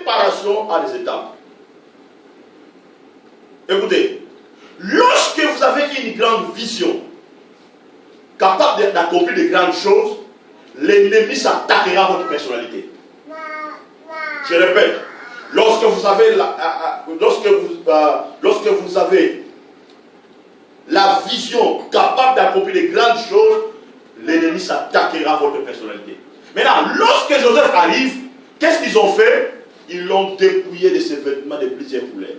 préparation a des étapes. Écoutez, lorsque vous avez une grande vision, capable d'accomplir de grandes choses, l'ennemi s'attaquera à votre personnalité. Je répète, lorsque vous avez la vision capable d'accomplir de grandes choses, l'ennemi s'attaquera à votre personnalité. Maintenant, lorsque Joseph arrive, qu'est-ce qu'ils ont fait? Ils l'ont dépouillé de ses vêtements de plusieurs couleurs.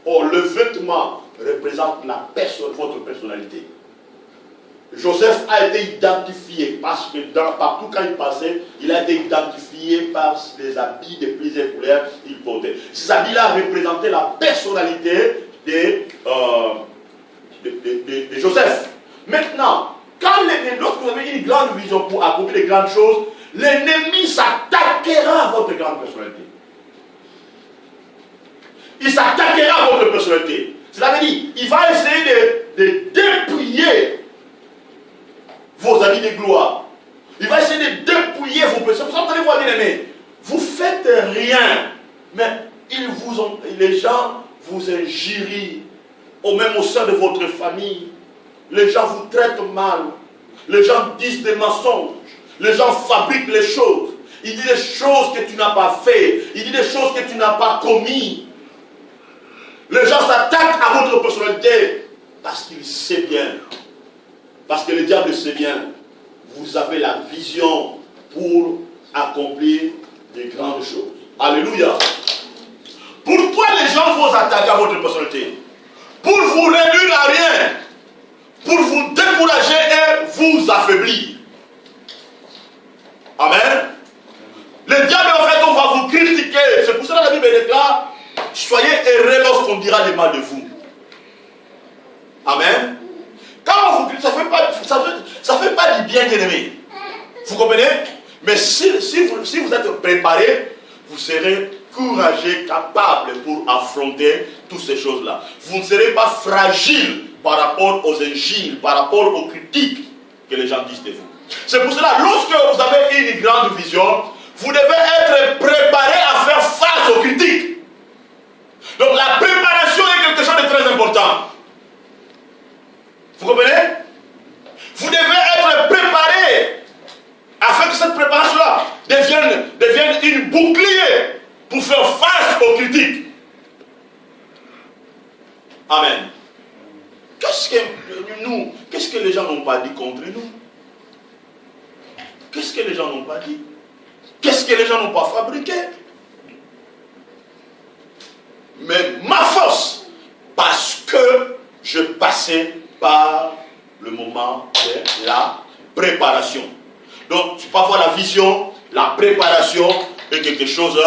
Or, le vêtement représente votre personnalité. Joseph a été identifié parce que partout quand il passait, il a été identifié par les habits de plusieurs couleurs qu'il portait. Ces habits-là représentaient la personnalité de Joseph. Maintenant, lorsque vous avez une grande vision pour accomplir de grandes choses, l'ennemi s'attaquera à votre grande personnalité. Il s'attaquera à votre personnalité. Cela veut dire, il va essayer de dépouiller vos habits de gloire. Il va essayer de dépouiller vos personnes. C'est pour ça que vous allez voir, bien aimé, vous faites rien, mais les gens vous injurient, même au sein de votre famille. Les gens vous traitent mal. Les gens disent des mensonges. Les gens fabriquent les choses. Ils disent des choses que tu n'as pas fait. Ils disent des choses que tu n'as pas commis. Les gens s'attaquent à votre personnalité parce qu'ils savent bien. Parce que le diable sait bien. Vous avez la vision pour accomplir de grandes choses. Alléluia. Pourquoi les gens vont s'attaquer à votre personnalité? Pour vous réduire à rien. Pour vous décourager et vous affaiblir. Amen. Le diable, en fait, on va vous critiquer. C'est pour ça que la Bible déclare: soyez heureux lorsqu'on dira des mal de vous. Amen. Quand on vous critique, ça fait pas du bien, bien-aimé. Vous comprenez? Mais si vous êtes préparé, vous serez courageux, capable pour affronter toutes ces choses-là. Vous ne serez pas fragile par rapport aux injures, par rapport aux critiques que les gens disent de vous. C'est pour cela, lorsque vous avez une grande vision, vous devez être préparé à faire face aux critiques. Donc la préparation est quelque chose de très important. Vous comprenez? Vous devez être préparé afin que cette préparation-là devienne une bouclier pour faire face aux critiques. Amen. Qu'est-ce que les gens n'ont pas dit contre nous? Qu'est-ce que les gens n'ont pas dit? Qu'est-ce que les gens n'ont pas fabriqué? Mais ma force, parce que je passais par le moment de la préparation. Donc, tu peux avoir la vision, la préparation est quelque chose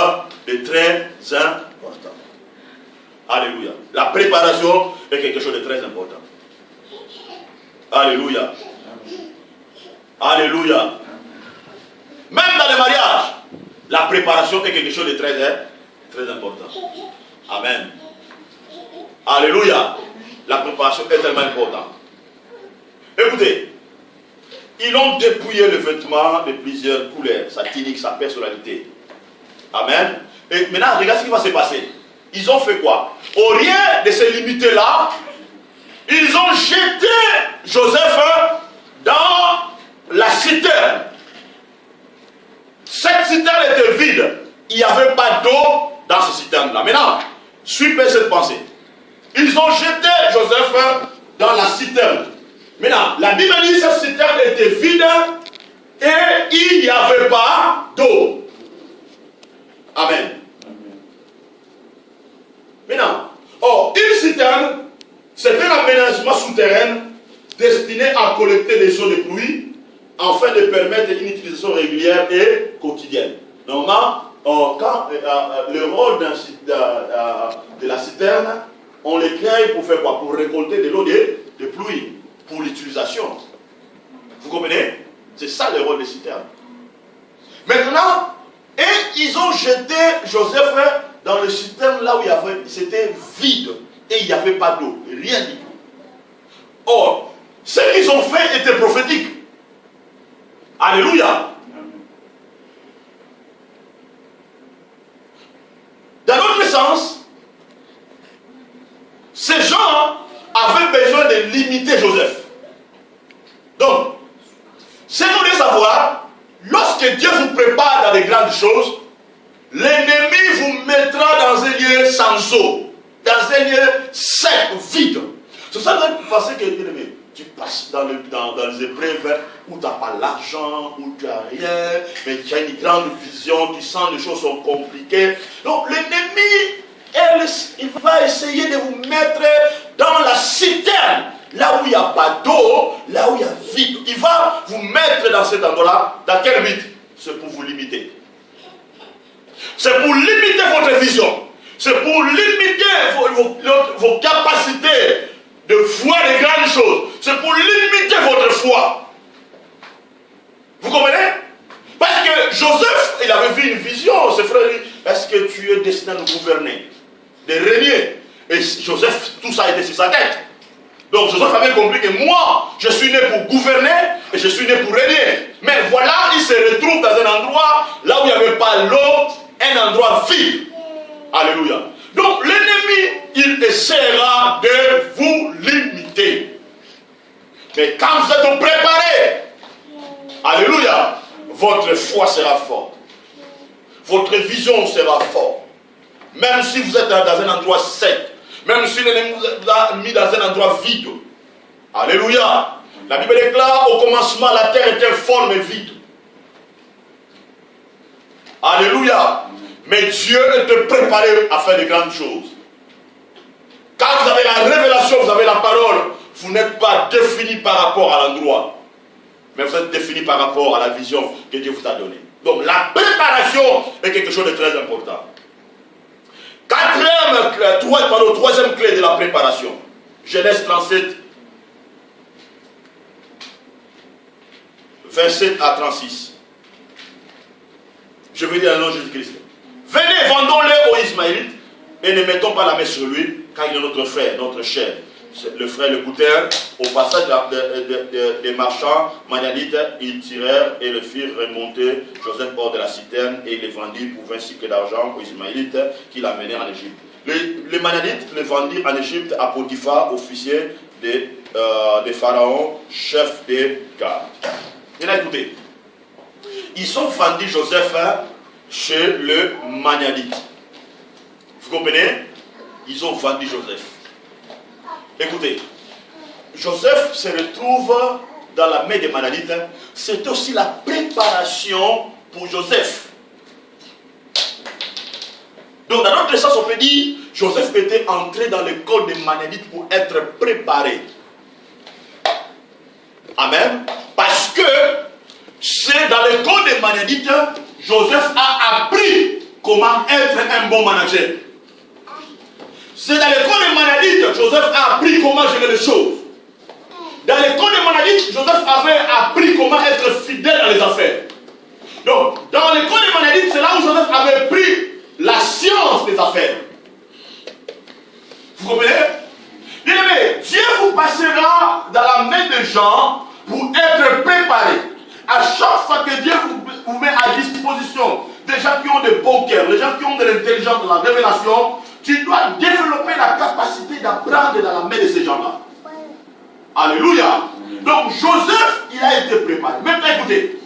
de très important. Alléluia. La préparation est quelque chose de très important. Alléluia. Alléluia. Même dans le mariage, la préparation est quelque chose de très, très important. Amen. Alléluia. La préparation est tellement importante. Écoutez, ils ont dépouillé le vêtement de plusieurs couleurs, sa technique, sa personnalité. Amen. Et maintenant, regarde ce qui va se passer. Ils ont fait quoi? Au lieu de se limiter là, ils ont jeté Joseph dans la citerne. Cette citerne était vide. Il n'y avait pas d'eau dans cette citerne-là. Maintenant, suivez cette pensée. Ils ont jeté Joseph dans la citerne. Maintenant, la Bible dit que cette citerne était vide et il n'y avait pas d'eau. Amen. Maintenant, une citerne, c'est un aménagement souterrain destiné à collecter des eaux de pluie afin de permettre une utilisation régulière et quotidienne. Normalement, quand le rôle de la citerne, on les crée pour faire quoi? Pour récolter de l'eau de pluie, pour l'utilisation. Vous comprenez? C'est ça le rôle des citernes. Maintenant, ils ont jeté Joseph dans le citerne là où c'était vide et il n'y avait pas d'eau, rien du tout. Or, ce qu'ils ont fait était prophétique. Alléluia. sens, ces gens avaient besoin de limiter Joseph. Donc, c'est vous devez savoir, lorsque Dieu vous prépare dans des grandes choses, l'ennemi vous mettra dans un lieu sans eau, dans un lieu sec, vide. C'est ça que vous pensez que tu passes dans les épreuves où tu n'as pas l'argent, où tu n'as rien, mais tu as une grande vision, tu sens que les choses sont compliquées. Donc l'ennemi, il va essayer de vous mettre dans la citerne, là où il n'y a pas d'eau, là où il y a vide. Il va vous mettre dans cet endroit-là. Dans quel but? C'est pour vous limiter. C'est pour limiter votre vision. C'est pour limiter vos capacités de voir les grandes choses. C'est pour limiter votre foi. Vous comprenez? Parce que Joseph, il avait vu une vision. Ses frères disent, est-ce que tu es destiné à nous gouverner, de régner? Et Joseph, tout ça était sur sa tête. Donc Joseph avait compris que moi, je suis né pour gouverner et je suis né pour régner. Mais voilà, il se retrouve dans un endroit là où il n'y avait pas l'eau, un endroit vide. Alléluia. Donc l'ennemi, il essaiera de vous limiter. Mais quand vous êtes préparés, alléluia, votre foi sera forte. Votre vision sera forte. Même si vous êtes dans un endroit sec, même si l'ennemi vous a mis dans un endroit vide. Alléluia. La Bible déclare, au commencement, la terre était forme et vide. Alléluia. Mais Dieu est préparé à faire de grandes choses. Quand vous avez la révélation, vous avez la parole, vous n'êtes pas défini par rapport à l'endroit. Mais vous êtes défini par rapport à la vision que Dieu vous a donnée. Donc la préparation est quelque chose de très important. Troisième clé de la préparation. Genèse 37, 27 à 36. Je vais dire le nom de Jésus-Christ. Venez, vendons-le aux Ismaélites et ne mettons pas la main sur lui, car il est notre frère, notre chair. Le frère l'écoutèrent. Au passage des marchands manianites, ils tirèrent et le firent remonter Joseph hors de la citerne et le vendirent pour 20 cycles d'argent aux Ismaélites qui l'amenèrent en Égypte. Les manianites le vendirent en Égypte à Potiphar, officier de Pharaon, chef des gardes. Et là, écoutez, ils ont vendu Joseph chez le manianite. Vous comprenez? Ils ont vendu Joseph. Écoutez, Joseph se retrouve dans la main des Manianites. C'est aussi la préparation pour Joseph. Donc, dans notre sens, on peut dire Joseph était entré dans l'école des Manianites pour être préparé. Amen. Parce que c'est dans l'école des Manianites, Joseph a appris comment être un bon manager. C'est dans l'école des Manianites, Joseph a appris comment gérer les choses. Dans l'école des Manianites, Joseph avait appris comment être fidèle dans les affaires. Donc, dans l'école des Manianites, c'est là où Joseph avait pris la science des affaires. Vous comprenez? Bien aimé, Dieu vous passera dans la main des gens pour être préparés. À chaque fois que Dieu vous met à disposition des gens qui ont de bons cœurs, des gens qui ont de l'intelligence, de la révélation, tu dois développer la capacité d'apprendre dans la main de ces gens-là. Alléluia. Donc Joseph, il a été préparé. Maintenant écoutez.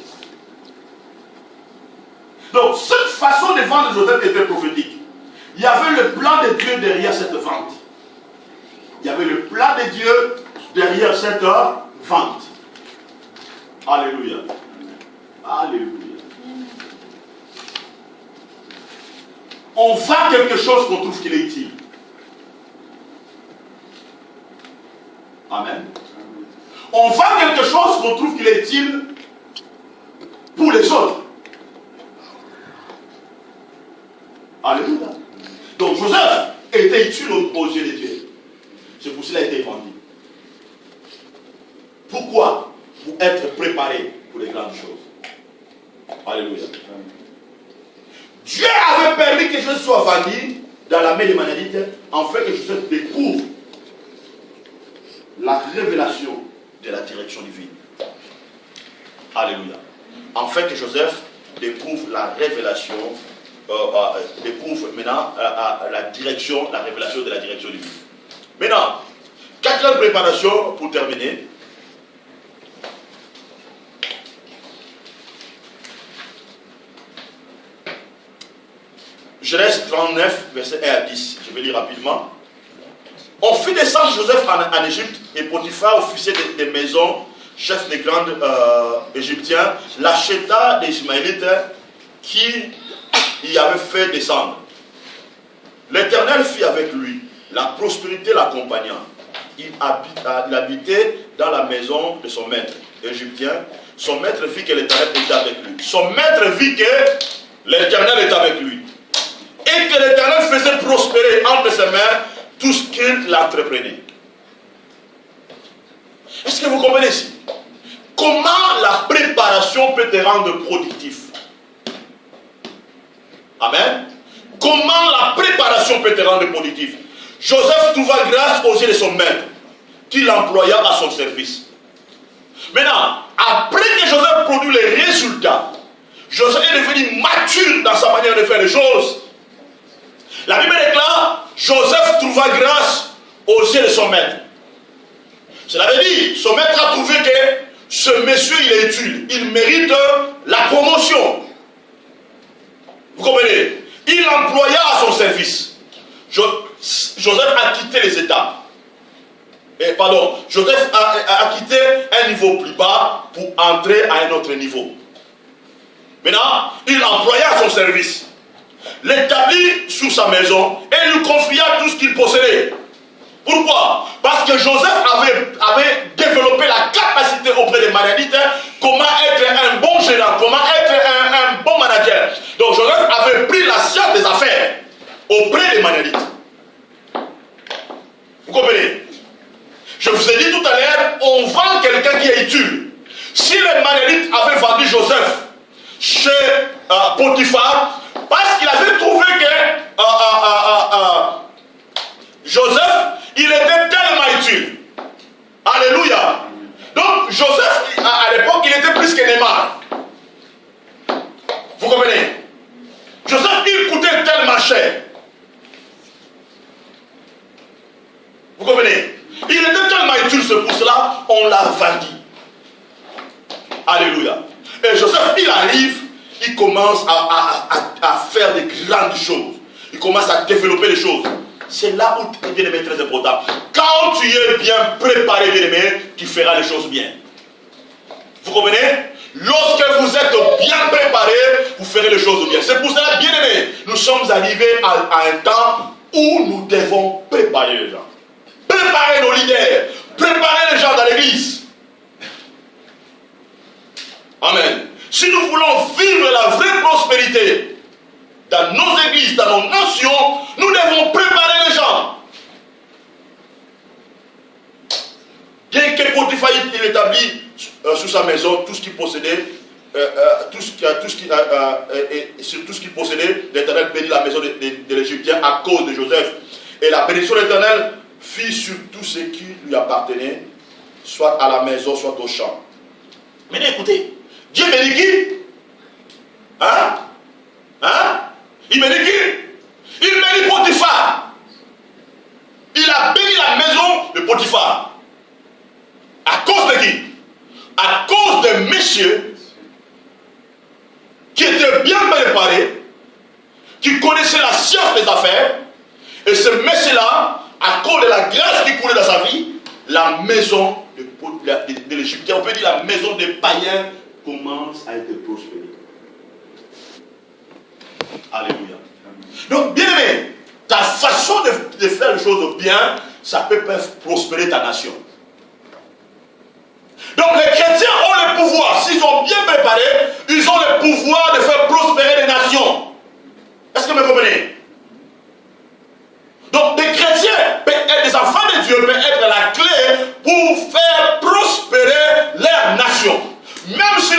Donc cette façon de vendre Joseph était prophétique. Il y avait le plan de Dieu derrière cette vente. Il y avait le plan de Dieu derrière cette vente. Alléluia. Alléluia. On vend quelque chose qu'on trouve qu'il est utile. Amen. On vend quelque chose qu'on trouve qu'il est utile pour les autres. Alléluia. Donc Joseph était utile aux yeux de Dieu. C'est pour cela qu'il a été vendu. Pourquoi? Pour être préparé pour les grandes choses. Alléluia. Dieu avait permis que Joseph soit vendu dans la main des Manianites, afin que Joseph découvre la révélation de la direction divine. Alléluia. Afin que Joseph découvre la révélation, découvre maintenant à la direction, la révélation de la direction divine. Maintenant, quatrième préparation pour terminer. Genèse 39, verset 1 à 10. Je vais lire rapidement. On fit descendre Joseph en Égypte et Potiphar, officier des maisons, chef des grands Égyptiens, l'acheta des Ismaélites qui y avait fait descendre. L'Éternel fit avec lui, la prospérité l'accompagnant. Il habitait dans la maison de son maître égyptien. Son maître vit que l'Éternel était avec lui. Son maître vit que l'Éternel était avec lui. Et que l'Éternel faisait prospérer entre ses mains tout ce qu'il entreprenait. Est-ce que vous comprenez ici? Comment la préparation peut te rendre productif? Amen. Comment la préparation peut te rendre productif? Joseph trouva grâce aux yeux de son maître, qui l'employa à son service. Maintenant, après que Joseph produit les résultats, Joseph est devenu mature dans sa manière de faire les choses. La Bible déclare, Joseph trouva grâce aux yeux de son maître. Cela veut dire, son maître a trouvé que ce monsieur, il est utile. Il mérite la promotion. Vous comprenez? Il l'employa à son service. Joseph a quitté les étapes. Joseph a quitté un niveau plus bas pour entrer à un autre niveau. Maintenant, il l'employa à son service. L'établit sous sa maison et lui confia tout ce qu'il possédait. Pourquoi? Parce que Joseph avait développé la capacité auprès des Madianites, comment être un bon gérant, comment être un bon manager. Donc Joseph avait pris la science des affaires auprès des Madianites. Vous comprenez? Je vous ai dit tout à l'heure, on vend quelqu'un qui est utile. Si les Madianites avaient vendu Joseph chez Potiphar, parce qu'il avait trouvé que Joseph, il était tellement utile. Alléluia. Donc Joseph, à l'époque, il était plus que Neymar. Vous comprenez? Joseph, il coûtait tellement cher. Vous comprenez? Il était tellement utile, c'est pour cela on l'a vendu. Alléluia. Et Joseph, il arrive, il commence à faire des grandes choses. Il commence à développer les choses. C'est là où tu es bien aimé, très important. Quand tu es bien préparé, bien aimé, tu feras les choses bien. Vous comprenez? Lorsque vous êtes bien préparé, vous ferez les choses bien. C'est pour cela, bien aimé, nous sommes arrivés à un temps où nous devons préparer les gens. Préparer nos leaders. Préparer les gens dans l'église. Amen. Si nous voulons vivre la vraie prospérité dans nos églises, dans nos nations, nous devons préparer les gens. Dès que Potiphar il établit sous sa maison tout ce qu'il possédait, tout ce qu'il possédait, l'Éternel bénit la maison de l'Égyptien à cause de Joseph. Et la bénédiction de l'Éternel fit sur tout ce qui lui appartenait, soit à la maison, soit au champ. Maintenant écoutez, Dieu bénit qui? Il bénit qui? Il bénit Potiphar. Il a béni la maison de Potiphar. À cause de qui? À cause de messieurs qui étaient bien préparés, qui connaissaient la science des affaires, et ce monsieur-là, à cause de la grâce qui coulait dans sa vie, la maison de l'Égyptien, on peut dire la maison des païens, commence à être prospérée. Alléluia. Donc, bien aimé, ta façon de faire les choses bien, ça peut prospérer ta nation. Donc, les chrétiens ont le pouvoir, s'ils ont bien préparé, ils ont le pouvoir de faire prospérer les nations. Est-ce que vous me comprenez? Donc, des chrétiens, des enfants de Dieu peuvent être la clé pour faire prospérer leur nation. Même si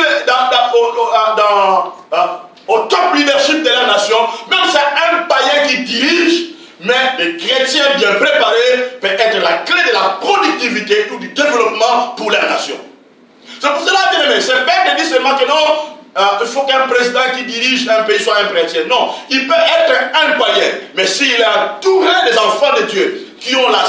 au top leadership de la nation, même si c'est un païen qui dirige, mais les chrétiens bien préparés peuvent être la clé de la productivité ou du développement pour la nation. C'est pour cela, bien aimé, c'est pas de dire seulement que non, il faut qu'un président qui dirige un pays soit un chrétien. Non, il peut être un païen. Mais s'il est entouré des enfants de Dieu, qui ont la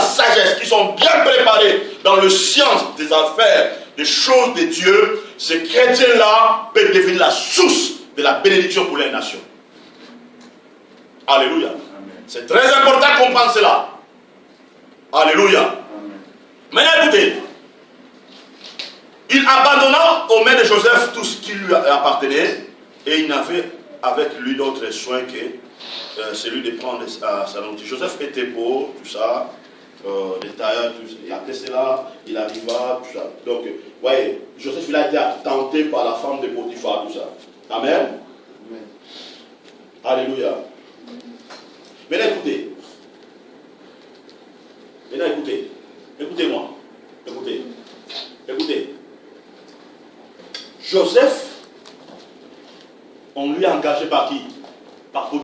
sagesse, qui sont bien préparés dans le science des affaires, des choses de Dieu, ce chrétien-là peut devenir la source de la bénédiction pour les nations. Alléluia. C'est très important de comprendre cela. Alléluia. Amen. Maintenant écoutez, il abandonna aux mains de Joseph tout ce qui lui appartenait et il n'avait avec lui d'autre soin que celui de prendre sa nourriture. Joseph était beau, tout ça, des tailleurs, tout ça. Et après cela, il arriva, tout ça. Donc, voyez, Joseph, il a été tenté par la femme de Potiphar, tout ça. Amen. Amen. Alléluia. Maintenant écoutez. Maintenant écoutez. Écoutez-moi. Écoutez. Écoutez. Joseph, on lui a engagé par qui? Par Potiphar.